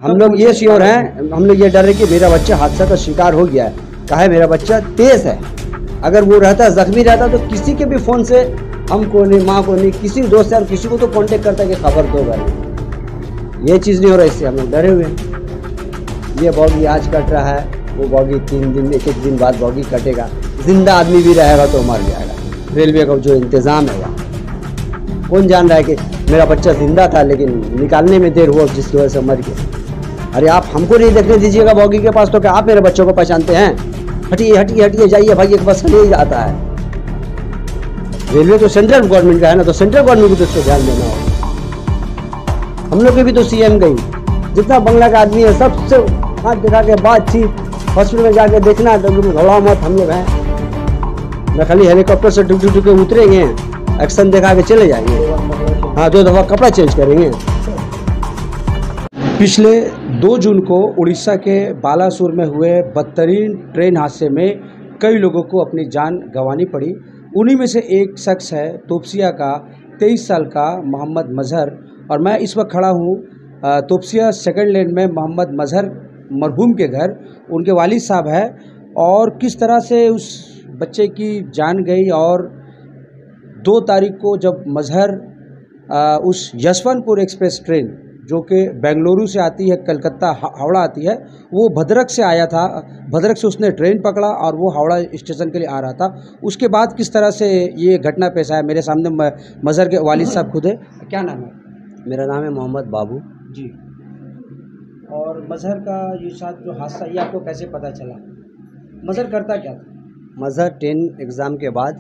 हम लोग ये श्योर हैं, हम लोग ये डर है कि मेरा बच्चा हादसा का शिकार हो गया है। कहा है मेरा बच्चा तेज है, अगर वो रहता जख्मी रहता तो किसी के भी फ़ोन से हमको नहीं, माँ को नहीं, किसी दोस्त यार किसी को तो कांटेक्ट करता कि खबर दो भाई। ये चीज़ नहीं हो रहा, इससे हम लोग डरे हुए हैं। ये बॉगी आज कट रहा है, वो बॉगी 3 दिन, एक दिन बाद बॉगी कटेगा। जिंदा आदमी भी रहेगा तो मर जाएगा। रेलवे का जो इंतज़ाम है वहाँ, कौन जान रहा है कि मेरा बच्चा जिंदा था लेकिन निकालने में देर हुआ जिसकी वजह से मर गया। अरे आप हमको नहीं देखने दीजिएगा बॉगी के पास, तो क्या आप मेरे बच्चों को पहचानते हैं? हटिए हटिए हटिए, जाइए भाई, एक बस ले जाता है। रेलवे तो सेंट्रल गवर्नमेंट का है ना, तो सेंट्रल गवर्नमेंट को तो इसको ध्यान देना होगा। हम लोग के भी तो सीएम गई, जितना बंगला का आदमी है सबसे हाथ दिखा के बातचीत, हॉस्पिटल में जाके देखना, घबराओ मत, हम लोग हैं ना, खाली हेलीकॉप्टर से डुक डुक के उतरेंगे, एक्शन दिखा के चले जाएंगे। हाँ, 2 दफ़ा कपड़ा चेंज करेंगे। पिछले 2 जून को उड़ीसा के बालासुर में हुए बदतरीन ट्रेन हादसे में कई लोगों को अपनी जान गंवानी पड़ी। उन्हीं में से एक शख्स है तोपसिया का 23 साल का मोहम्मद मजहर, और मैं इस वक्त खड़ा हूँ तोपसिया सेकंड लेन में मोहम्मद मजहर मरहूम के घर। उनके वालिद साहब है, और किस तरह से उस बच्चे की जान गई। और 2 तारीख को जब मजहर उस यशवंतपुर एक्सप्रेस ट्रेन जो कि बेंगलुरु से आती है, कलकत्ता हावड़ा आती है, वो भद्रक से आया था। भद्रक से उसने ट्रेन पकड़ा और वो हावड़ा स्टेशन के लिए आ रहा था। उसके बाद किस तरह से ये घटना पेश आया, मेरे सामने मजहर के वालिद साहब खुद है। क्या नाम है? मेरा नाम है मोहम्मद बाबू जी। और मजहर का ये साथ जो हादसा, ये आपको कैसे पता चला? मजहर करता क्या था? मजहर 10 एग्ज़ाम के बाद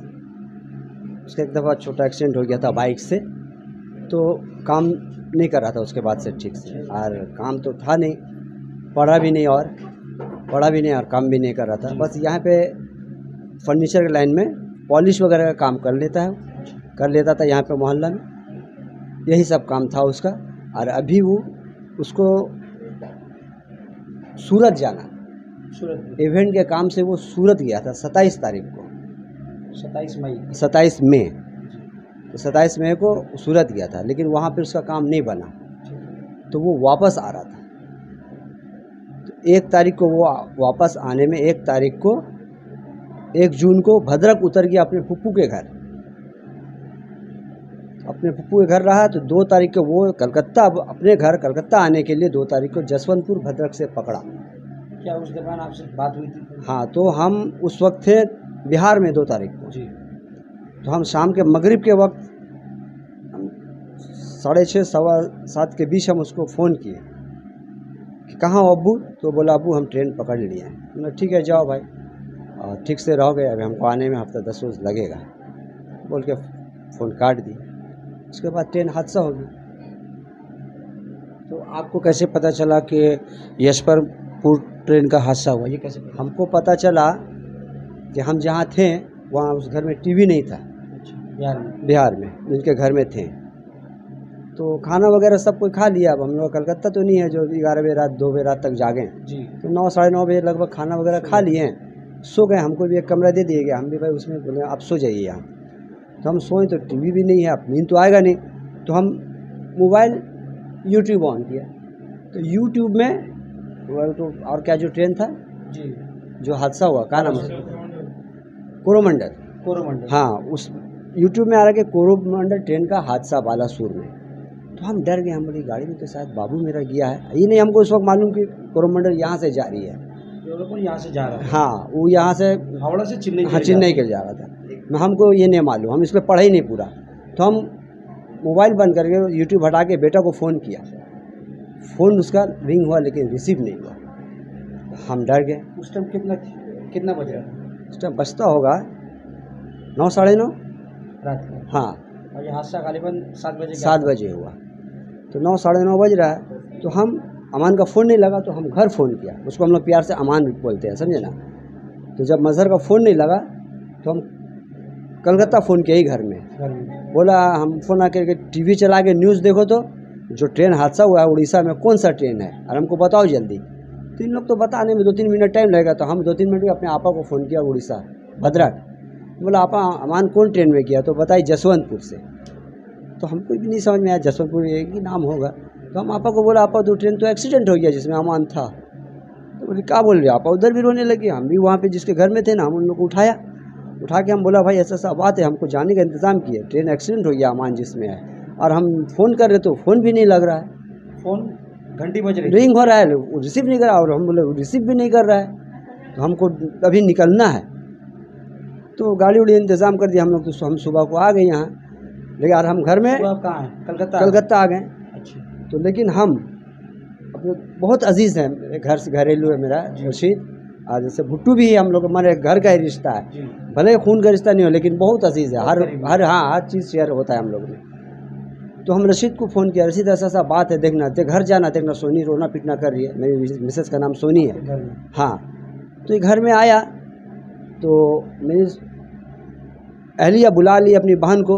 उसका एक दफ़ा छोटा एक्सीडेंट हो गया था बाइक से, तो काम नहीं कर रहा था उसके बाद से ठीक से, और काम तो था नहीं, पढ़ा भी नहीं और काम भी नहीं कर रहा था। बस यहाँ पे फर्नीचर के लाइन में पॉलिश वगैरह का काम कर लेता था यहाँ पे मोहल्ला में, यही सब काम था उसका। और अभी वो उसको सूरत जाना, इवेंट के काम से वो सूरत गया था 27 तारीख को, 27 मई, तो 27 मई को सूरत गया था, लेकिन वहाँ पे उसका काम नहीं बना, तो वो वापस आ रहा था। तो 1 तारीख को वो वापस आने में 1 जून को भद्रक उतर गया अपने फुप्पू के घर। अपने फुप्पू के घर रहा, तो 2 तारीख को वो कलकत्ता आने के लिए 2 तारीख को जसवंतपुर भद्रक से पकड़ा। क्या उस दौरान आपसे बात हुई थी? हाँ, तो हम उस वक्त थे बिहार में 2 तारीख को जी। तो हम शाम के मगरिब के वक्त 6:30 सवा 7 के बीच हम उसको फ़ोन किए कि कहाँ हो अब्बू? तो बोला अब्बू हम ट्रेन पकड़ लिए हैं। हमने ठीक है जाओ भाई, और ठीक से रहोगे, अभी हमको आने में हफ्ता 10 रोज़ लगेगा बोल के फ़ोन काट दी। उसके बाद ट्रेन हादसा हो गया। तो आपको कैसे पता चला कि यशवंतपुर ट्रेन का हादसा हुआ? ये कैसे पता? हमको पता चला कि हम जहाँ थे वहाँ उस घर में टीवी नहीं था। बिहार में उनके घर में थे, तो खाना वगैरह सब कोई खा लिया। अब हम लोग कलकत्ता तो नहीं है जो 11 बजे रात 2 बजे रात तक जागें जी। तो 9 साढ़े 9 बजे लगभग खाना वगैरह खा लिए हैं, सो गए। हमको भी एक कमरा दे दिए गया, हम भी भाई उसमें बोले आप सो जाइए यहाँ। तो हम सोए, तो टीवी भी नहीं है, अब नींद तो आएगा नहीं, तो हम मोबाइल यूट्यूब ऑन किया, तो यूट्यूब में तो और क्या जो ट्रेन था जी जो हादसा हुआ, क्या नाम है, कोरोमंडल। हाँ, उस यूट्यूब में आ रहा है कि कोरोमंडल ट्रेन का हादसा बालासुर में। तो हम डर गए, हम बोली गाड़ी में तो शायद बाबू मेरा गया है। ये नहीं हमको उस वक्त मालूम कि कोरोमंडल यहाँ से जा रही है, यहाँ से जा रहा है। हाँ, वो यहाँ से हावड़ा से चेन्नई, हाँ चेन्नई के जा रहा था। मैं हमको ये नहीं मालूम, हम इसमें पढ़ा ही नहीं पूरा। तो हम मोबाइल बंद करके यूट्यूब हटा के बेटा को फ़ोन किया, फ़ोन उसका रिंग हुआ लेकिन रिसीव नहीं हुआ। हम डर गए। उस टाइम कितना बज रहा था? उस टाइम बजता होगा 9 साढ़े 9 रात में। हाँ, और ये हादसा करीबन 7 बजे हुआ, तो 9 साढ़े 9 बज रहा है। तो हम अमान का फ़ोन नहीं लगा, तो हम घर फ़ोन किया, उसको हम लोग प्यार से अमान बोलते हैं, समझे ना। तो जब मजहर का फ़ोन नहीं लगा तो हम कलकत्ता फ़ोन किया ही घर में, बोला हम फ़ोन आकर के टीवी चला के न्यूज़ देखो तो जो ट्रेन हादसा हुआ है उड़ीसा में कौन सा ट्रेन है, और हमको बताओ जल्दी। तो इन लोग तो बताने में 2-3 मिनट टाइम लगेगा, तो हम 2-3 मिनट में अपने आपा को फ़ोन किया उड़ीसा भद्रक। बोला आपा अमान कौन ट्रेन में किया? तो बताई जसवंतपुर से। तो हमको भी नहीं समझ में आया, जसवंतपुर एक ही नाम होगा। तो हम आपा को बोला, आपा तो ट्रेन तो एक्सीडेंट हो गया जिसमें अमान था। तो बोले क्या बोल रहे, आपा उधर भी रोने लगे। हम भी वहाँ पे जिसके घर में थे ना, हम उन लोग को उठा के हम बोला भाई ऐसा ऐसा बात है, हमको जाने का इंतज़ाम किए, ट्रेन एक्सीडेंट हो गया अमान जिसमें है, और हम फ़ोन कर रहे तो फ़ोन भी नहीं लग रहा है, फ़ोन घंटी बज रही, रिंग हो रहा है, वो रिसीव नहीं कर रहा, और हम बोले रिसीव भी नहीं कर रहा है, तो हमको अभी निकलना है। तो गाड़ी उड़ी इंतज़ाम कर दिया हम लोग, तो हम सुबह को आ गए यहाँ, लेकिन यार हम घर में कहाँ है? कलकत्ता आ गए। अच्छा, तो लेकिन हम अपने बहुत अजीज़ हैं, मेरे घर से घरेलू है मेरा रशीद, और जैसे भुट्टू भी है, हम लोग हमारे घर का ही रिश्ता है, जी, भले खून का रिश्ता नहीं हो लेकिन बहुत अजीज़ है, हर चीज़ शेयर होता है हम लोग में। तो हम रशीद को फ़ोन किया, रशीद ऐसा ऐसा बात है, देखना ते घर जाना, देखना सोनी रोना पीटना कर रही है, मेरी मिसेस का नाम सोनी है। हाँ, तो ये घर में आया तो मेरी अहलिया बुला ली अपनी बहन को,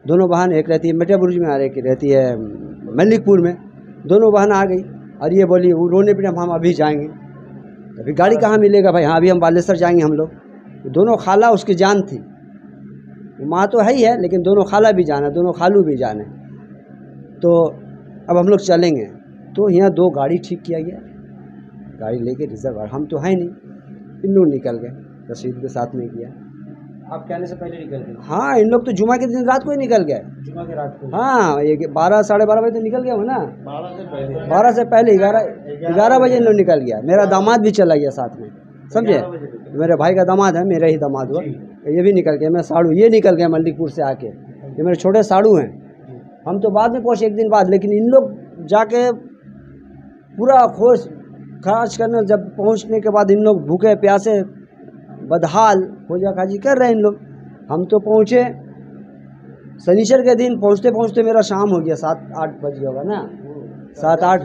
दोनों बहन, एक रहती है मेटाबुर्ज में, और एक रहती है मलिकपुर में, दोनों बहन आ गई, और ये बोली वो रोने पीटे हम अभी जाएंगे, अभी गाड़ी कहाँ मिलेगा भाई, हाँ अभी हम बालेश्वर जाएंगे हम लोग। दोनों खाला उसकी जान थी, माँ तो है ही है लेकिन दोनों खाला भी जाना, दोनों खालू भी जाने। तो अब हम लोग चलेंगे, तो यहाँ 2 गाड़ी ठीक किया गया, गाड़ी लेके रिजर्व, हम तो है नहीं, इन लोग निकल गए, रशीद के साथ में किया। आप कहने से पहले निकल गए? हाँ, इन लोग तो जुमा के दिन रात को ही निकल गए, जुमा के रात को? हाँ, ये 12 साढ़े 12 बजे तो निकल गया हो ना, 12 से पहले 11 बजे इन लोग निकल गया। मेरा दामाद भी चला गया साथ में, समझे, मेरे भाई का दामाद है, मेरा ही दामाद हुआ, ये भी निकल गया। मैं साड़ू, ये निकल गया मलिकपुर से आके, ये मेरे छोटे साड़ू हैं, हम तो बाद में पहुँचे 1 दिन बाद, लेकिन इन लोग जाके पूरा खोज खर्च करने, जब पहुँचने के बाद इन लोग भूखे प्यासे बदहाल खोजा खाजी कर रहे हैं इन लोग। हम तो पहुँचे शनिचर के दिन, पहुँचते पहुँचते मेरा शाम हो गया, 7-8 बज गया होगा ना, 7-8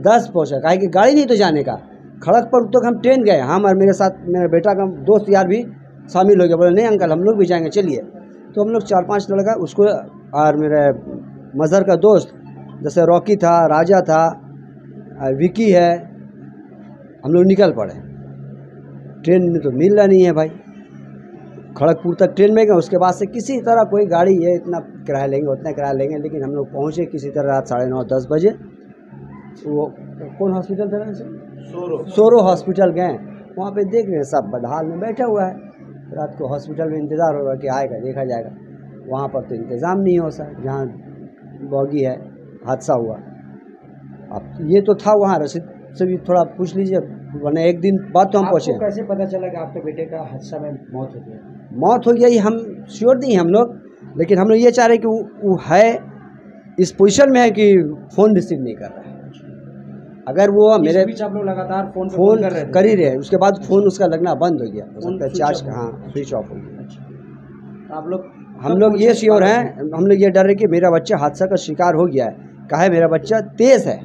10 पहुँचा, काहे कि गाड़ी नहीं तो जाने का। खड़गपुर तक हम ट्रेन गए, हम और मेरे साथ मेरे बेटा का दोस्त यार भी शामिल हो गया, बोले नहीं अंकल हम लोग भी जाएंगे चलिए। तो हम लोग 4-5 लड़का उसको, और मेरे मज़हर का दोस्त जैसे रॉकी था, राजा था, विकी है, हम लोग निकल पड़े। ट्रेन में तो मिल रहा नहीं है भाई, खड़गपुर तक ट्रेन में गए, उसके बाद से किसी तरह कोई गाड़ी, ये इतना किराया लेंगे उतना किराया लेंगे, लेकिन हम लोग पहुँचे किसी तरह रात 9:30-10 बजे। वो कौन हॉस्पिटल था वैसे? सोरो हॉस्पिटल गए, वहाँ पे देख रहे हैं सब बदहाल में बैठा हुआ है, रात को हॉस्पिटल में इंतज़ार होगा कि आएगा देखा जाएगा, वहाँ पर तो इंतज़ाम नहीं हो सका जहाँ बॉगी है, हादसा हुआ। अब ये तो था वहाँ, रशीद से भी थोड़ा पूछ लीजिए, वरना 1 दिन बाद तो हम पहुँचे। कैसे पता चला कि आपके बेटे का हादसा में मौत हो गया? मौत हो गया ये हम श्योर नहीं हम लोग, लेकिन हम लोग ये चाह रहे हैं कि वो है इस पोजीशन में है कि फ़ोन रिसीव नहीं कर रहा है। अगर वो मेरे बीच आप लोग लगातार फ़ोन कर ही रहे हैं, उसके बाद फ़ोन उसका लगना बंद हो गया, हो सकता है चार्ज, हाँ स्विच ऑफ हो गया। अच्छा, आप लोग, हम लोग ये श्योर हैं, हम लोग ये डर रहे कि मेरा बच्चा हादसा का शिकार हो गया है। कहा है मेरा बच्चा तेज़ है,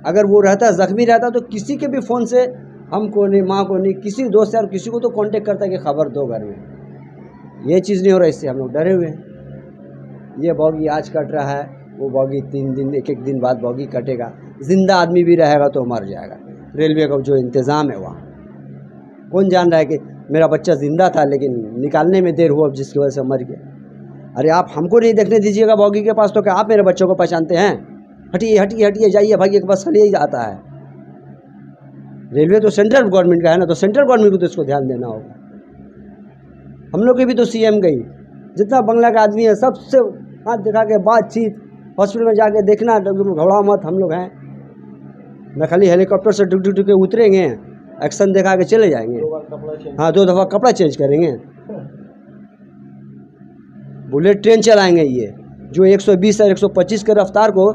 अगर वो रहता जख्मी रहता तो किसी के भी फ़ोन से, हमको नहीं, माँ को नहीं, किसी दोस्त और किसी को तो कांटेक्ट करता है कि खबर दो घर में। ये चीज़ नहीं हो रहा, इससे हम लोग डरे हुए हैं। ये बॉगी आज कट रहा है, वो बॉगी 3 दिन, 1-1 दिन बाद बॉगी कटेगा। जिंदा आदमी भी रहेगा तो मर जाएगा। रेलवे का जो इंतज़ाम है वहाँ, कौन जान रहा है कि मेरा बच्चा ज़िंदा था लेकिन निकालने में देर हुआ जिसकी वजह से मर गया। अरे आप हमको नहीं देखने दीजिएगा बॉगी के पास, तो क्या आप मेरे बच्चों को पहचानते हैं? हटिए हटिए हटिए, जाइए भाइये के पास चलिए आता है। रेलवे तो सेंट्रल गवर्नमेंट का है ना, तो सेंट्रल गवर्नमेंट को तो इसको ध्यान देना होगा। हम लोग की भी तो CM गई, जितना बंगला का आदमी है सबसे हाथ दिखा के बातचीत, हॉस्पिटल में जाके देखना, घबराओ मत, हम लोग हैं न, खाली हेलीकॉप्टर से डुक डुक के उतरेंगे, एक्शन दिखा के चले जाएंगे। हाँ 2 दफ़ा कपड़ा चेंज करेंगे, बुलेट ट्रेन चलाएंगे। ये जो 120 और 125 के रफ्तार को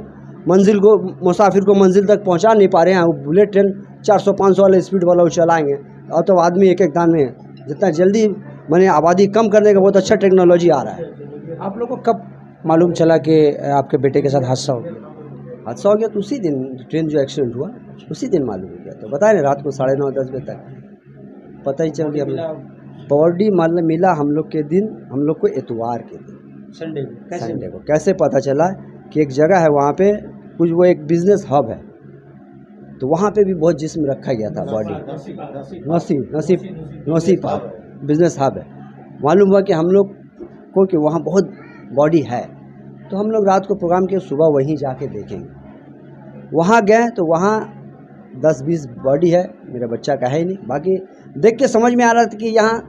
मंजिल को, मुसाफिर को मंजिल तक पहुंचा नहीं पा रहे हैं, वो बुलेट ट्रेन 400-500 वाले स्पीड वाला वो चलाएंगे। और तो आदमी एक दान में, जितना जल्दी मैंने आबादी कम करने का बहुत अच्छा टेक्नोलॉजी आ रहा है। आप लोग को कब मालूम चला कि आपके बेटे के साथ हादसा हो गया? हादसा हो गया तो उसी दिन, ट्रेन जो एक्सीडेंट हुआ उसी दिन मालूम हो गया। तो बताए ना, रात को 9:30-10 बजे तक पता ही चल गया। बॉडी मतलब मिला हम लोग के दिन, हम लोग को इतवार के दिन, संडे को। कैसे पता चला कि एक जगह है वहाँ पे कुछ, वो एक बिजनेस हब है, तो वहाँ पे भी बहुत जिस्म रखा गया था बॉडी। नसीब बिजनेस हब है। मालूम हुआ कि हम लोग को कि वहाँ बहुत बॉडी है, तो हम लोग रात को प्रोग्राम के सुबह वहीं जाके देखेंगे। वहाँ गए तो वहाँ 10-20 बॉडी है, मेरा बच्चा का है ही नहीं। बाकी देख के समझ में आ रहा था कि यहाँ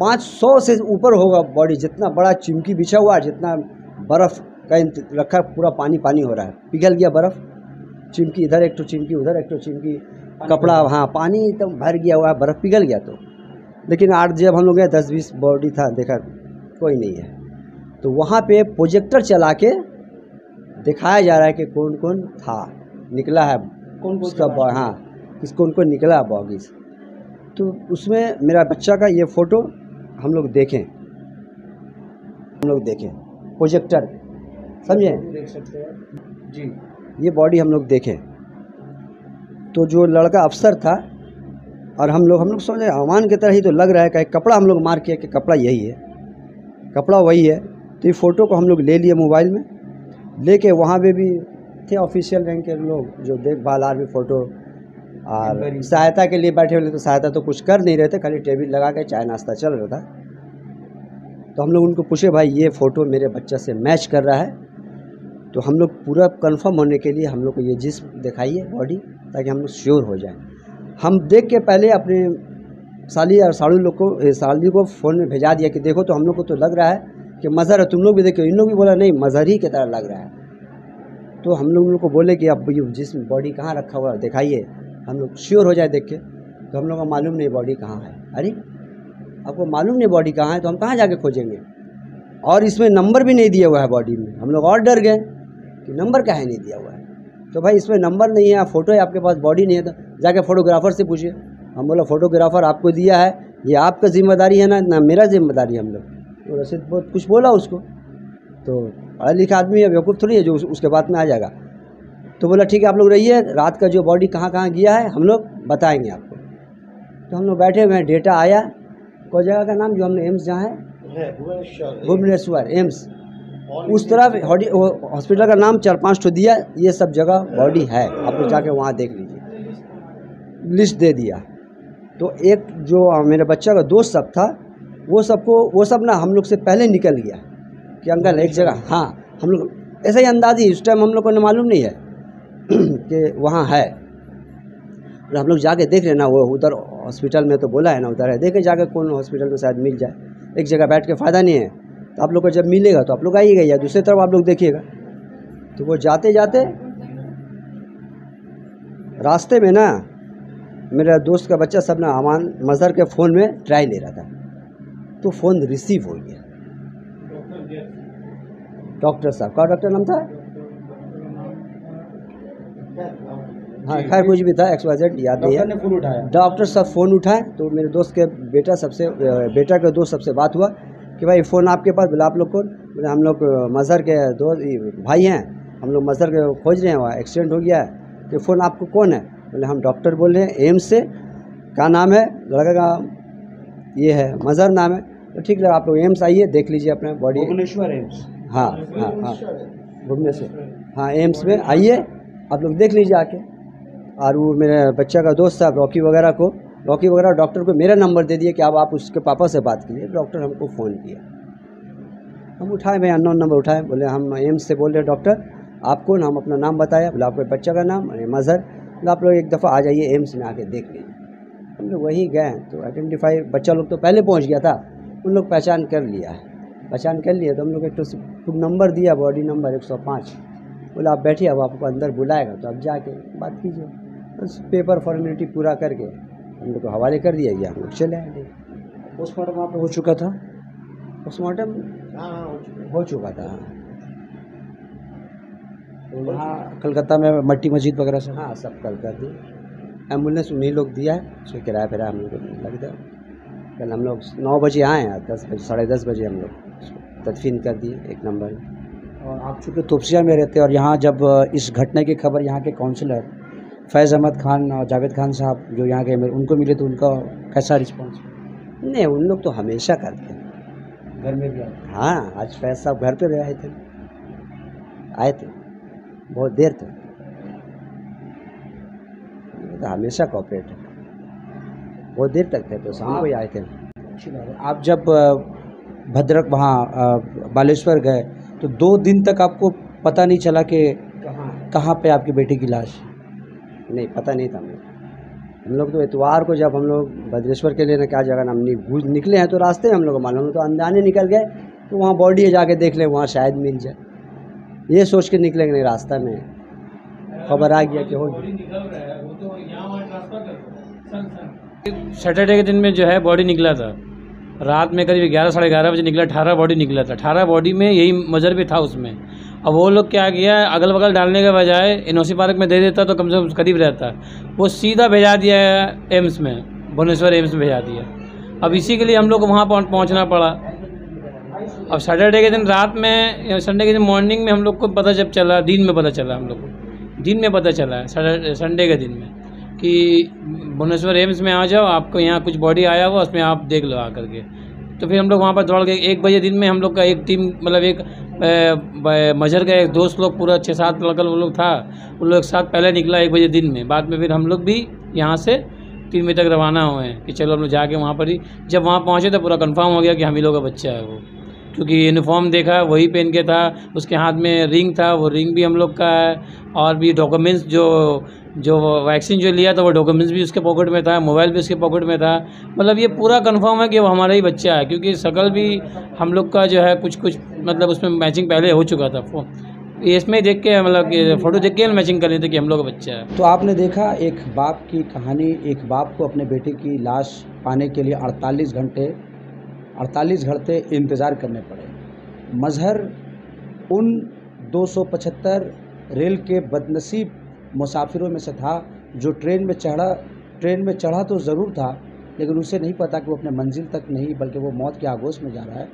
500 से ऊपर होगा बॉडी, जितना बड़ा चिमकी बिछा हुआ है, जितना बर्फ़ का रखा, पूरा पानी पानी हो रहा है, पिघल गया बर्फ़, चिमकी इधर एक तो चिमकी उधर एक तो चिमकी, कपड़ा, हाँ पानी एकदम भर गया हुआ है, बर्फ़ पिघल गया। तो लेकिन आज जब हम लोग गए 10-20 बॉडी था, देखा कोई नहीं है। तो वहाँ पे प्रोजेक्टर चला के दिखाया जा रहा है कि कौन कौन था, निकला है कौन कौन सब, हाँ किस कौन कौन निकला बॉगीज। तो उसमें मेरा बच्चा का ये फ़ोटो हम लोग देखें प्रोजेक्टर, समझे, देख सकते हैं जी। ये बॉडी हम लोग देखें तो जो लड़का अफसर था और हम लोग सोचे अमान की तरह ही तो लग रहा है, कि कपड़ा हम लोग मार किया कि कपड़ा यही है, कपड़ा वही है। तो ये फ़ोटो को हम लोग ले लिए मोबाइल में, लेके वहाँ पे भी थे ऑफिशियल रैंक के लोग जो देखभाल आर्मी फ़ोटो और सहायता के लिए बैठे हुए। तो सहायता तो कुछ कर नहीं रहे थे, खाली टेबल लगा के चाय नाश्ता चल रहा था। तो हम लोग उनको पूछे भाई ये फ़ोटो मेरे बच्चे से मैच कर रहा है, तो हम लोग पूरा कंफर्म होने के लिए हम लोग को ये जिस्म दिखाइए बॉडी, ताकि हम लोग श्योर हो जाए। हम देख के पहले अपने साली और साली को फ़ोन में भेजा दिया कि देखो, तो हम लोग को तो लग रहा है कि मज़हर है, तुम लोग भी देखो। इन लोग भी बोला नहीं मज़हर ही की तरह लग रहा है। तो हम लोग को बोले कि अब ये जिस्म बॉडी कहाँ रखा हुआ है दिखाइए, हम लोग श्योर हो जाए देख के। तो हम लोग को मालूम नहीं बॉडी कहाँ है। अरे आपको मालूम नहीं बॉडी कहाँ है, तो हम कहाँ जाके खोजेंगे। और इसमें नंबर भी नहीं दिया हुआ है बॉडी में। हम लोग और डर गए कि नंबर काहे नहीं दिया हुआ है। तो भाई इसमें नंबर नहीं है, फ़ोटो है आपके पास, बॉडी नहीं है, तो जाके फ़ोटोग्राफ़र से पूछिए। हम बोला फ़ोटोग्राफ़र आपको दिया है, ये आपका जिम्मेदारी है ना मेरा जिम्मेदारी है। हम लोग तो रसीद बहुत कुछ बोला उसको, तो पढ़ा लिखा आदमी है, बेवकूफ़ थोड़ी है जो उसके बाद में आ जाएगा। तो बोला ठीक है आप लोग रहिए, रात का जो बॉडी कहाँ कहाँ गया है हम लोग बताएंगे आपको। तो हम लोग बैठे हुए हैं, डेटा आया, कोई जगह का नाम जो हमने एम्स जहाँ है भुवनेश्वर एम्स, उस तरफ हॉस्पिटल का नाम 4-5 ठो दिया, ये सब जगह बॉडी है, आप लोग जाके वहाँ देख लीजिए, लिस्ट दे दिया। तो एक जो मेरे बच्चा का दोस्त सब था, वो सब ना हम लोग से पहले निकल गया कि अंकल एक जगह, हाँ हम लोग ऐसा ही अंदाज़ी, उस टाइम हम लोग को मालूम नहीं है कि वहाँ है। और हम लोग जाके देख रहे ना, वो उधर हॉस्पिटल में तो बोला है ना उधर है, देखे जाके कौन हॉस्पिटल में शायद मिल जाए। एक जगह बैठ के फ़ायदा नहीं है, तो आप लोग को जब मिलेगा तो आप लोग आइएगा या दूसरी तरफ आप लोग देखिएगा। तो वो जाते जाते रास्ते में ना मेरा दोस्त का बच्चा सब ना अमान मज़हर के फ़ोन में ट्राई ले रहा था, तो फ़ोन रिसीव हो गया। डॉक्टर साहब का डॉक्टर नाम था, हाँ खैर कुछ भी था, XYZ याद नहीं है। फ़ोन उठाया, डॉक्टर साहब फ़ोन उठाए, तो मेरे दोस्त के बेटा के दोस्त सबसे बात हुआ कि भाई फ़ोन आपके पास। बोला आप लोग कौन? बोले हम लोग मज़हर के दोस्त भाई हैं, हम लोग मज़हर के खोज रहे हैं, वहाँ एक्सीडेंट हो गया है। तो फ़ोन आपको कौन है? बोले हम डॉक्टर बोल रहे हैं एम्स से। क्या नाम है? लड़का का ये है मज़हर नाम है। तो ठीक है आप लोग एम्स आइए, देख लीजिए अपना बॉडी। भुवनेश्वर एम्स, हाँ हाँ हाँ भुवनेश्वर, हाँ एम्स में आइए, आप लोग देख लीजिए आके। और वो मेरे बच्चा का दोस्त था रॉकी वगैरह डॉक्टर को मेरा नंबर दे दिया कि आप उसके पापा से बात कीजिए। डॉक्टर हमको फ़ोन किया, हम उठाए भाई, अननोन नंबर उठाए, बोले हम एम्स से बोल रहे हैं डॉक्टर, आप कौन? हम अपना नाम बताया, बोला आपके बच्चा का नाम मज़हर, बोला आप लोग एक दफ़ा आ जाइए एम्स में आके देख लीजिए। हम लोग वहीं गए तो आइडेंटिफाई, बच्चा लोग तो पहले पहुँच गया था, उन लोग पहचान कर लिया। तो हम लोग एक तो नंबर दिया, बॉडी नंबर 105, बोला आप बैठिए, अब आपको अंदर बुलाएगा तो आप जाके बात कीजिए। बस पेपर फॉर्मेलिटी पूरा करके हम लोग को हवाले कर दिया गया, हम लोग चले आए। पोस्टमार्टम वहाँ पे हो चुका था, पोस्टमार्टम हो चुका था। तो यहाँ कलकत्ता में मट्टी मस्जिद वगैरह से, हाँ सब कल कर दिए, एम्बुलेंस उन्हीं लोग दिया है, उसका किराया फिराया हम लोग को लग गया। कल हम लोग 9 बजे आए हैं, 10 बजे 10:30 बजे हम लोग तदफीन कर दिए 1 नंबर। और आप चूँकि तोपसिया में रहते हैं, और यहाँ जब इस घटना की खबर यहाँ के काउंसलर फैज़ अहमद खान और जावेद खान साहब जो यहाँ के उनको मिले, तो उनका कैसा रिस्पॉन्स? नहीं, उन लोग तो हमेशा करते हैं, घर में भी आते? हाँ आज फैज़ साहब घर पे आए थे बहुत देर तक, तो हमेशा कोऑपरेट है, बहुत देर तक थे, तो शाम को ही आए थे। अच्छी बात है। आप जब भद्रक वहाँ बालेश्वर गए तो 2 दिन तक आपको पता नहीं चला कि कहाँ कहाँ पे आपकी बेटी की लाश? नहीं, पता नहीं था हम लोग तो इतवार को जब हम लोग भद्रेश्वर के लिए ना क्या जगह हम निकले हैं तो रास्ते में हम लोग को मालूम, तो अनजाने निकल गए तो वहाँ बॉडी है, जाके देख ले वहाँ शायद मिल जाए, ये सोच के निकले नहीं। रास्ता में खबर आ गया कि हो सैटरडे के दिन में जो है बॉडी निकला था, रात में करीब 11 साढ़े 11 बजे निकला। 18 बॉडी निकला था, 18 बॉडी में यही मजर भी था उसमें। अब वो लोग क्या किया, अगल बगल डालने के बजाय एनओसी पार्क में दे देता तो कम से कम करीब रहता, वो सीधा भेजा दिया एम्स में, भुवनेश्वर एम्स में भेजा दिया। अब इसी के लिए हम लोग को वहाँ पहुँचना पड़ा। अब सैटरडे के दिन रात में, संडे के दिन मॉर्निंग में हम लोग को पता जब चला, दिन में पता चला, हम लोग को दिन में पता चला संडे के दिन में कि भुवनेश्वर एम्स में आ जाओ, आपको यहाँ कुछ बॉडी आया हुआ, उसमें आप देख लो आकर के। तो फिर हम लोग वहाँ पर दौड़ गए। 1 बजे दिन में हम लोग का एक टीम, मतलब एक मजहर का एक दोस्त लोग पूरा 6-7 लड़का वो लोग था, उन लोग साथ पहले निकला 1 बजे दिन में। बाद में फिर हम लोग भी यहाँ से 3 बजे तक रवाना हुए हैं कि चलो हम लोग जाके वहाँ पर ही, जब वहाँ पहुँचे तो पूरा कंफर्म हो गया कि हम ही लोग का बच्चा है वो, क्योंकि यूनिफॉर्म देखा वही पहन के था, उसके हाथ में रिंग था, वो रिंग भी हम लोग का है, और भी डॉक्यूमेंट्स जो वैक्सीन जो लिया था वो डॉक्यूमेंट्स भी उसके पॉकेट में था, मोबाइल भी उसके पॉकेट में था। मतलब ये पूरा कंफर्म है कि वो हमारा ही बच्चा है, क्योंकि शकल भी हम लोग का जो है कुछ मतलब उसमें मैचिंग पहले हो चुका था। इसमें देख के मतलब फ़ोटो देख के मैचिंग कर रहे थे कि हम लोग का बच्चा है। तो आपने देखा एक बाप की कहानी, एक बाप को अपने बेटे की लाश पाने के लिए 48 घंटे इंतज़ार करने पड़े। मजहर उन 275 रेल के बदनसीब मुसाफिरों में से था जो ट्रेन में चढ़ा तो ज़रूर था, लेकिन उसे नहीं पता कि वो अपने मंजिल तक नहीं बल्कि वो मौत के आगोश में जा रहा है।